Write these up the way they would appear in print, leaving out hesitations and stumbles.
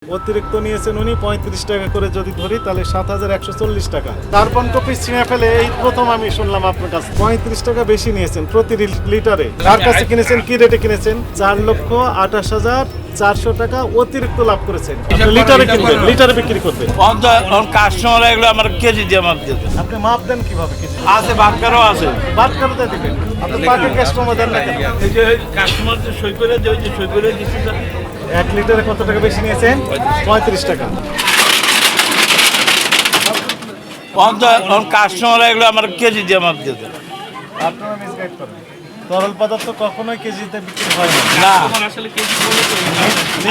অতিরিক্ত নিয়েছেন উনি 35 টাকা করে যদি ধরি তাহলে 7140 টাকা। কার্বন কপি ছিঁড়ে ফেলে এই প্রথম আমি শুনলাম আপনার কাছে 35 টাকা বেশি নিয়েছেন প্রতি লিটারে। কার কাছে কিনেছেন, কি রেটে কিনেছেন? 4,28,400 টাকা অতিরিক্ত লাভ করেছেন। আপনি লিটারে কিনবেন, লিটারে বিক্রি করবেন। কাস্টমার এগুলো আমার কেজি দিয়ে মাপ দিতে আপনি মাপ দেন কিভাবে কেজি? আছে, বাটকারও আছে। বাটকারতে দিবেন আপনি, পাকে ক্যাশ প্রমো দেন না কেন? এই যে কাস্টমার যে সই করে যে সই করে দিচ্ছে 1 লিটারে কত টাকা বেশি নিয়েছেন? 35 টাকা। কাস্টমার এগুলো আমার কেজি দিয়ে মাপ দিতে। আপনারা মিসগাইড করেন। তরল পদার্থ কখনোই কেজিতে বিক্রি হয় না। না,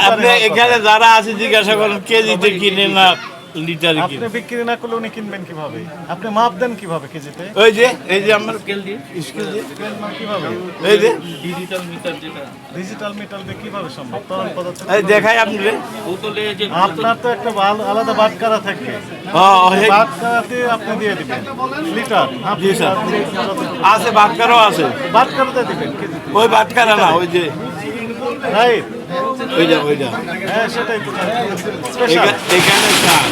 আপনি এখানে যারা আছে জিজ্ঞাসা করেন কেজিতে কিনে না লিটারে আপনি কিনে। বিক্রি না করলে উনি কিনবেন কিভাবে? আপনি মাপ দেন কিভাবে কেজিতে? এই যে আমার স্কেল দিয়ে স্কেল মাপ কিভাবে? এই যে ডিজিটাল মিটার দিয়ে কিভাবে সম্ভব? তরল পদার্থ এই দেখাই আপনি আপনার তো একটা আলাদা বাটকারা থাকবে। বাটকারাতে আপনি দিয়ে দিবেন লিটার। জি স্যার, আছে বাটকারও আছে। বাটকারাতে দিবেন কেজিতে। ওই বাটকারা না, ওই যে রাইট, ওইটা হ্যাঁ সেটাই তো স্পেশাল। এখানে স্যার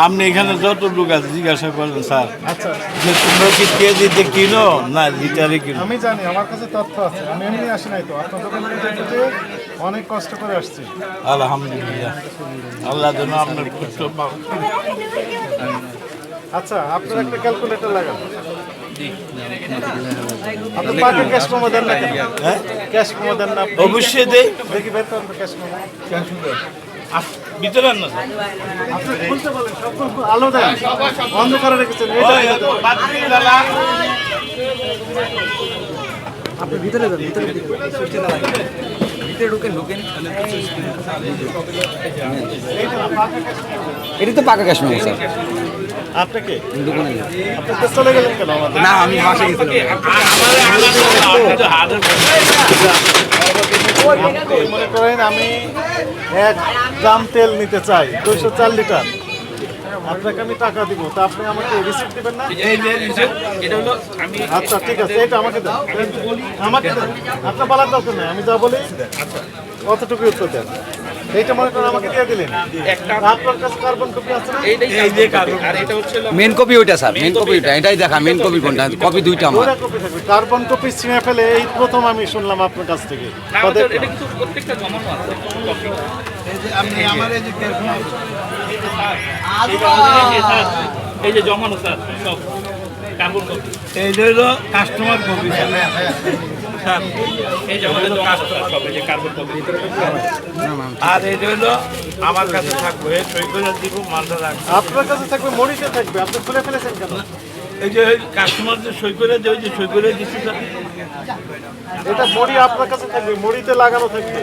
আপনি এখানে যত লোক আছে জিজ্ঞাসা করেন স্যার আচ্ছা, যে তোমরা কি কেজিতে কিনো না লিটারে কিনো। আমি জানি, আমার কাছে তথ্য আছে। আমি এমনি আসি নাই তো, আপনার দোকান থেকে অনেক কষ্ট করে আসছি। আলহামদুলিল্লাহ, আল্লাহ যেন আপনার কষ্ট পাও। আচ্ছা, আপনার একটা ক্যালকুলেটর লাগান। আপনি পাকে ক্যাশ প্রমো দেন না কেন? হ্যাঁ, ক্যাশ প্রমো দেন না আপনি? অবশ্যই দেই। দেখি বের করেন ক্যাশ প্রমো। ভিতরে না স্যার, আপনি খুলতে বলেন, সব আলো দেন, বন্ধ করে রেখেছেন। এটা আপনি ভিতরে যান, ভিতরে ঢুকেন এটা তো পাকা ক্যাশ মেমো স্যার। আপনাকে আপনি তো চলে গেলেন কেন আমাদের? না, আমি বাসে গেছিলাম। মনে করেন আমি 1 গ্রাম তেল নিতে চাই 204 লিটার, আপনাকে আমি টাকা দিব, তা আপনি আমাকে রিসিপ্ট দিবেন না? আচ্ছা ঠিক আছে, এটা আমাকে দেন, আমাকে দেন। আপনার বলার দরকার নেই, আমি যা বলি অতটুকু উত্তর দেন। এইটা মনে করেন আমাকে দিয়ে দিলেন। আপনার কাছে কার্বন কপি আছে না? মেন কপি ওইটা স্যার, মেন কপি ওইটা, এটাই দেখা মেন কপি কোনটা, কপি দুইটা আমার। ওরা কপি থাকবে। কার্বন কপি ছিঁড়ে ফেলে এই প্রথম আমি শুনলাম আপনার কাছ থেকে। এই যে জমানো স্যার সব কার্বন কপি, এই হলো কাস্টমার কপি স্যার। এই যে আমাদের কাস্টমার সব, এই যে কার্বন কপি। আর এই হলো আমার কাছে থাকবে, সই করে দিব, মালটা রাখবো। আপনার কাছে থাকবে, মরিতে থাকবে, আপনি খুলে ফেলেছেন কেন? এই যে কাস্টমার যে সই করে দেয়, যে সই করে দিচ্ছি স্যার। এটা মরি আপনার কাছে থাকবে, মরিতে লাগানো থাকবে।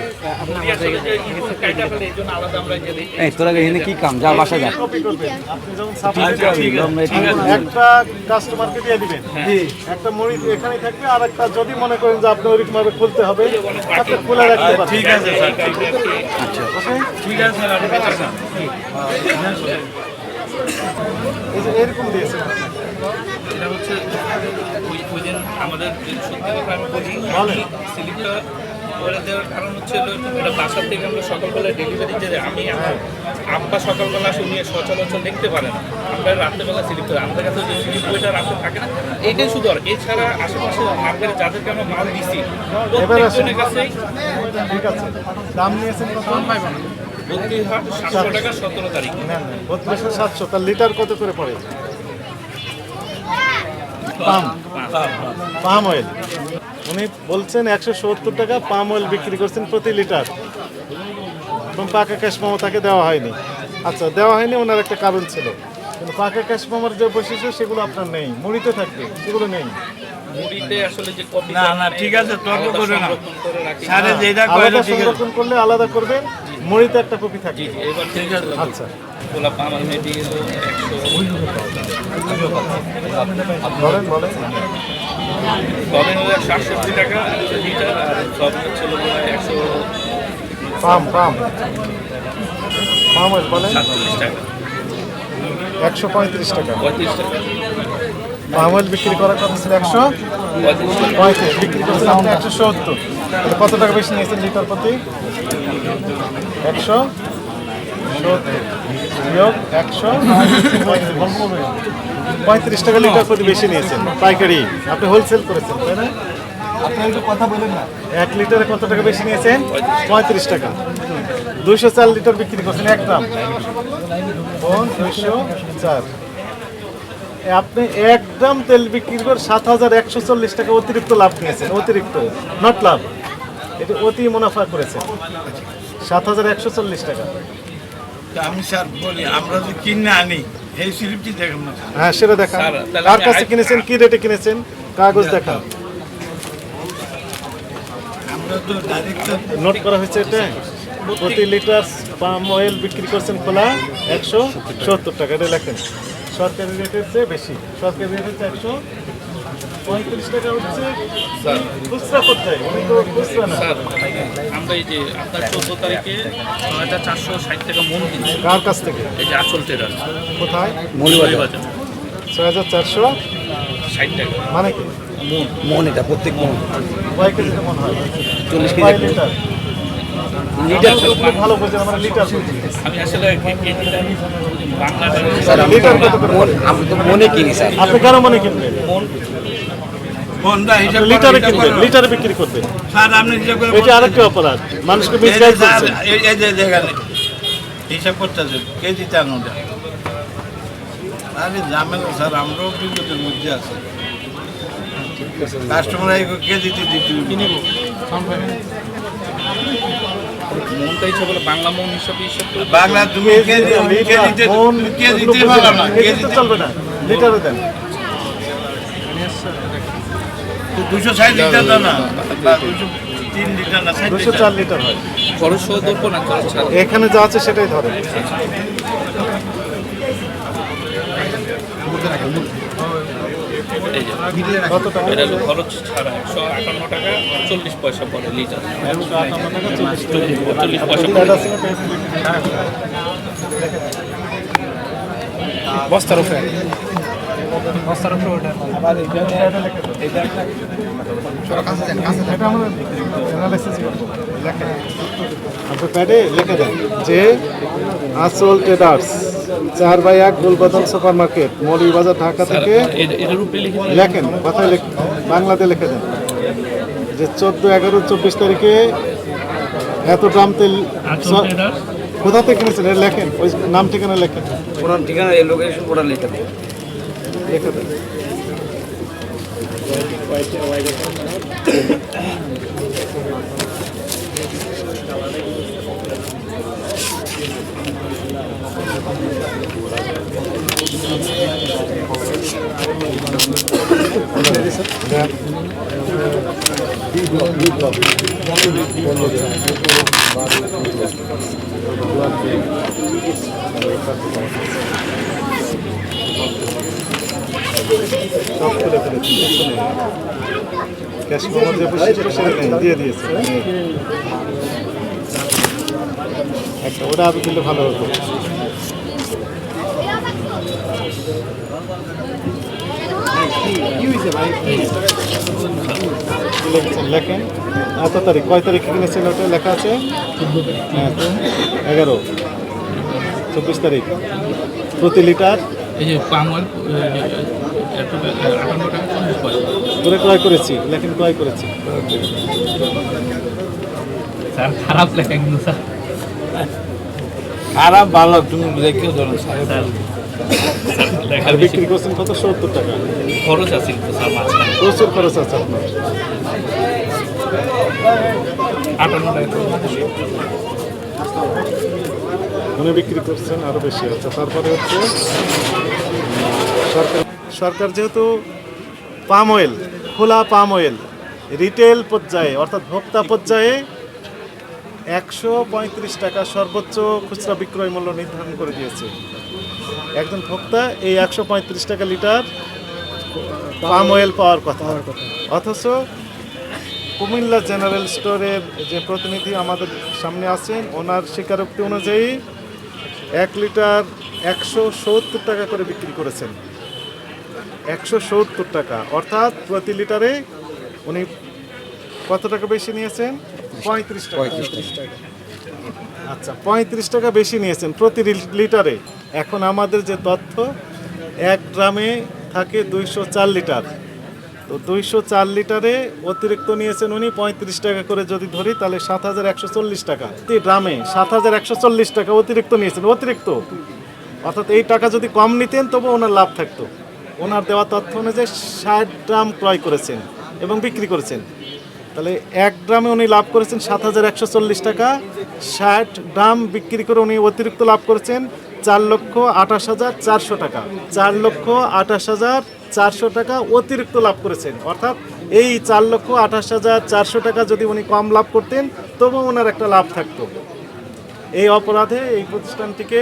এই তোরা এখানে কি কাম, যা বাসা যা। কপি করবেন আপনি যখন সাপ্লাই ঠিক আছে। একটা কাস্টমারকে দিয়ে দিবেন, একটা মরি এখানেই থাকবে, আর একটা যদি মনে করেন যে আপনি ওইরকম ভাবে খুলতে হবে আপনি খুলে রাখতে পারেন। ঠিক আছে স্যার, ঠিক আছে। ওকে? ঠিক আছে স্যার, আপনি আসেন। এই যে এরকম দিয়েছে এটা হচ্ছে ওই দিন আমাদের যে সত্যি কথা আমি বলি, স্লিপটা করে দেওয়ার কারণ হচ্ছে এটা বাসার থেকে আমরা সকালবেলা ডেলিভারি যে আমি আব্বা সকালবেলা আসে, উনি সচরাচর দেখতে পারে না, আমরা রাত্রেবেলা স্লিপ করে আমাদের কাছে যে স্লিপ বইটা রাখতে থাকে না, এইটাই শুধু। আর এছাড়া আশেপাশে মার্কেটে যাদেরকে আমরা মাল দিছি প্রত্যেকজনের কাছেই ঠিক আছে। দাম নিয়েছেন কত? 32,700 টাকা 17 তারিখ। নেন 32,700। তার লিটার কত করে পড়ে? পাম অয়েল উনি বলছেন 170 টাকা পাম অয়েল বিক্রি করছেন প্রতি লিটার, এবং পাকা ক্যাশ মেমো তাকে দেওয়া হয়নি। আচ্ছা, দেওয়া হয়নি, ওনার একটা কারণ ছিল, কিন্তু পাকা ক্যাশ মেমোর যে বৈশিষ্ট্য সেগুলো আপনার নেই, মুড়িতে থাকবে, সেগুলো নেই। মুড়িতে আসলে যে কপি না না, ঠিক আছে, তর্ক করে না করে রাখি। স্যার, যেটা আলাদা করে ঠিক আছে। সংরক্ষণ করলে আলাদা করবেন, মুড়িতে একটা কপি থাকবে। এবার ঠিক আছে। আচ্ছা, গোলাপ আমার মেডি এলো 100, বলেন বলেন। সবেন হলো 67 টাকা লিটার, আর সবেন ছিল 147 পাম অয়েল বলেন টাকা, 135 টাকা। 35 টাকা, পাম অয়েল বিক্রি করার কথা ছিল 135, বিক্রি করছেন আপনি 170। তাহলে কত টাকা বেশি নিয়েছেন লিটার প্রতি? 100 বিয়োগ 135 টাকা লিটার প্রতি বেশি নিয়েছেন পাইকারি। আপনি হোলসেল করেছেন তাই না? আপনি একটু কথা বলেন না। 1 লিটারে কত টাকা বেশি নিয়েছেন? 35 টাকা। 204 লিটার বিক্রি করছেন 1 গ্রাম। 204। আপনি 1 গ্রাম তেল বিক্রি করে 7140 টাকা অতিরিক্ত লাভ নিয়েছেন। অতিরিক্ত, নট লাভ, এটা অতি মুনাফা করেছেন 7140 টাকা। আমি স্যার বলি আমরা যে কিনে আনি এই স্লিপটি দেখুন না স্যার। হ্যাঁ সেটা দেখান। স্যার, তাহলে কার আমি কাছে কিনেছেন, কি রেটে কিনেছেন, কাগজ দেখান। আমরা তো ডাইরেক্ট নোট করা হয়েছে এটা। প্রতি লিটার পাম অয়েল বিক্রি করছেন খোলা 170 টাকা, এটা লেখেন। সরকারি রেটের চেয়ে বেশি, সরকারি রেটের চেয়ে 135 টাকা হচ্ছে খুচরা পর্যায়ে, উনি তো খুচরা না। স্যার আমরা এই যে আপনার 14 তারিখে 9460 টাকা মন কিনছি, কার কাছ থেকে, এই যে আচল ট্রেডার কোথায়? মৌলভীবাজার 6460 টাকা মানে কি মন, এটা প্রত্যেক মন কয় কেজিতে মনে হয়? 40 কেজি কয় লিটার? লিটার। আপনি তো খুব ভালো বোঝেন, আমরা লিটার বুঝি। আমি আসলে কেজিটা বাংলাটা স্যার আমি লিটার কত করে? আমি তো মনে কিনি স্যার। আপনি কেন মনে কিনবেন? বন্ধা হিসাব লিটারে কিনবেন, লিটারে বিক্রি করবেন, স্যার আপনি হিসাব করে এটা আরেকটা অপরাধ, মানুষকে এই যে মিসগাইড স্যার, করছেন। এই যে যেখানে হিসাব করতেছে কেজি চান ওটা। আরে ঝামেলা স্যার, আমরাও বিপদের মধ্যে আছি। কাস্টমার কেজিতে দিতে মনটা হিসাব বলে বাংলা মন হিসাবে হিসাব করে বাংলা তুমি কেজিতে মন কেজিতে পারো না, কেজিতে কেজিতে চলবে না, লিটারে দেন। 260 লিটার দাও না, বা 203 লিটার না 60 লিটার। 204 লিটার হয়। খরচ সহ ধরবো না খরচ ছাড়া। এখানে যা আছে সেটাই ধরেন। এই যে কত টাকা? এটা হলো খরচ ছাড়া 158 টাকা 40 পয়সা পড়ে লিটার। 158 টাকা 40 40 পয়সা টাকা। পড়ে। আছে না বস্তার উপরে বস্তার উপরে ওটা আবার এটা আমরা অ্যানালাইসিস করব। লেখেন, আপনি প্যাডে লিখে দেন যে আসল traders 4/1 Gulbadan super market, Moulvibazar, Dhaka থেকে এটার উপরে লিখে দিন। লেখেন, কথায় লেখেন, বাংলাতে লিখে দেন যে 14/11/24 তারিখে এত গ্রাম তেল কোথা থেকে কিনেছেন, এটা লেখেন, ওই নাম ঠিকানা লেখেন, পুরো ঠিকানা এই লোকেশন পুরো লিখে দেন। লিখে দেন। সব খুলে ফেলেছি, ক্যাশ মেমো যে বসে ছিল সেটা নেই, দিয়ে দিয়েছে। একটা ওটা আরো দিলে ভালো হতো। লিখেছেন, লেখেন এত তারিখ, কয় তারিখে কিনেছেন ওটা লেখা আছে? হ্যাঁ 11/24 তারিখ। প্রতি লিটার এই যে পাম অয়েল 58 টাকা 40 পয়সা। করে ক্রয় করেছি, লেখেন ক্রয় করেছি। স্যার খারাপ লেখা কিন্তু স্যার। খারাপ ভালো তুমি দেখে ধরো স্যার। স্যার লেখা আর বেশি বিক্রি করছেন কত? 70 টাকা। খরচ আছে কিন্তু স্যার মাঝখানে প্রচুর খরচ আছে আপনার। 58 টাকা। উনি বিক্রি করছেন আরো বেশি। আচ্ছা, তারপরে হচ্ছে সরকার যেহেতু পাম অয়েল, খোলা পাম অয়েল রিটেল পর্যায়ে অর্থাৎ ভোক্তা পর্যায়ে 135 টাকা সর্বোচ্চ খুচরা বিক্রয় মূল্য নির্ধারণ করে দিয়েছে। একজন ভোক্তা এই 135 টাকা লিটার পাম অয়েল পাওয়ার কথা, অথচ কুমিল্লা জেনারেল স্টোরের যে প্রতিনিধি আমাদের সামনে আছেন, ওনার স্বীকারোক্তি অনুযায়ী 1 লিটার 170 টাকা করে বিক্রি করেছেন। 170 টাকা, অর্থাৎ প্রতি লিটারে উনি কত টাকা বেশি নিয়েছেন? 35 টাকা। আচ্ছা, 35 টাকা বেশি নিয়েছেন প্রতি লিটারে। এখন আমাদের যে তথ্য, 1 ড্রামে থাকে 204 লিটার, তো 204 লিটারে অতিরিক্ত নিয়েছেন উনি 35 টাকা করে যদি ধরি তাহলে 7140 টাকা। প্রতি ড্রামে 7140 টাকা অতিরিক্ত নিয়েছেন, অতিরিক্ত। অর্থাৎ এই টাকা যদি কম নিতেন তবু ওনার লাভ থাকতো। ওনার দেওয়া তথ্য অনুযায়ী 60 ড্রাম ক্রয় করেছেন এবং বিক্রি করেছেন, তাহলে 1 ড্রামে উনি লাভ করেছেন 7140 টাকা। 60 ড্রাম বিক্রি করে উনি অতিরিক্ত লাভ করেছেন 4,28,400 টাকা। 4,28,400 টাকা অতিরিক্ত লাভ করেছেন। অর্থাৎ এই 4,28,400 টাকা যদি উনি কম লাভ করতেন তবু ওনার একটা লাভ থাকতো। এই অপরাধে এই প্রতিষ্ঠানটিকে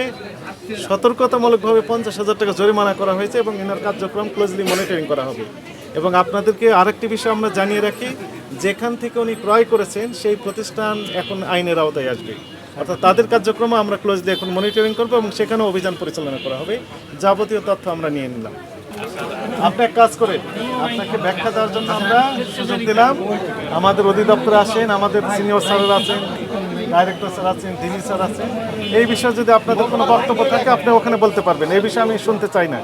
সতর্কতামূলকভাবে 50,000 টাকা জরিমানা করা হয়েছে এবং এনার কার্যক্রম ক্লোজলি মনিটরিং করা হবে। এবং আপনাদেরকে আরেকটি বিষয় আমরা জানিয়ে রাখি, যেখান থেকে উনি ক্রয় করেছেন সেই প্রতিষ্ঠান এখন আইনের আওতায় আসবে, অর্থাৎ তাদের কার্যক্রম আমরা ক্লোজলি এখন মনিটরিং করবো এবং সেখানেও অভিযান পরিচালনা করা হবে। যাবতীয় তথ্য আমরা নিয়ে নিলাম। আপনি এক কাজ করেন, আপনাকে ব্যাখ্যা দেওয়ার জন্য আমরা সুযোগ দিলাম। আমাদের অধিদপ্তরে আসেন, আমাদের সিনিয়র স্যাররা আছেন, ডাইরেক্টর স্যার আছেন, ডিজি স্যার আছেন। এই বিষয়ে যদি আপনাদের কোনো বক্তব্য থাকে আপনি ওখানে বলতে পারবেন, এই বিষয়ে আমি শুনতে চাই না।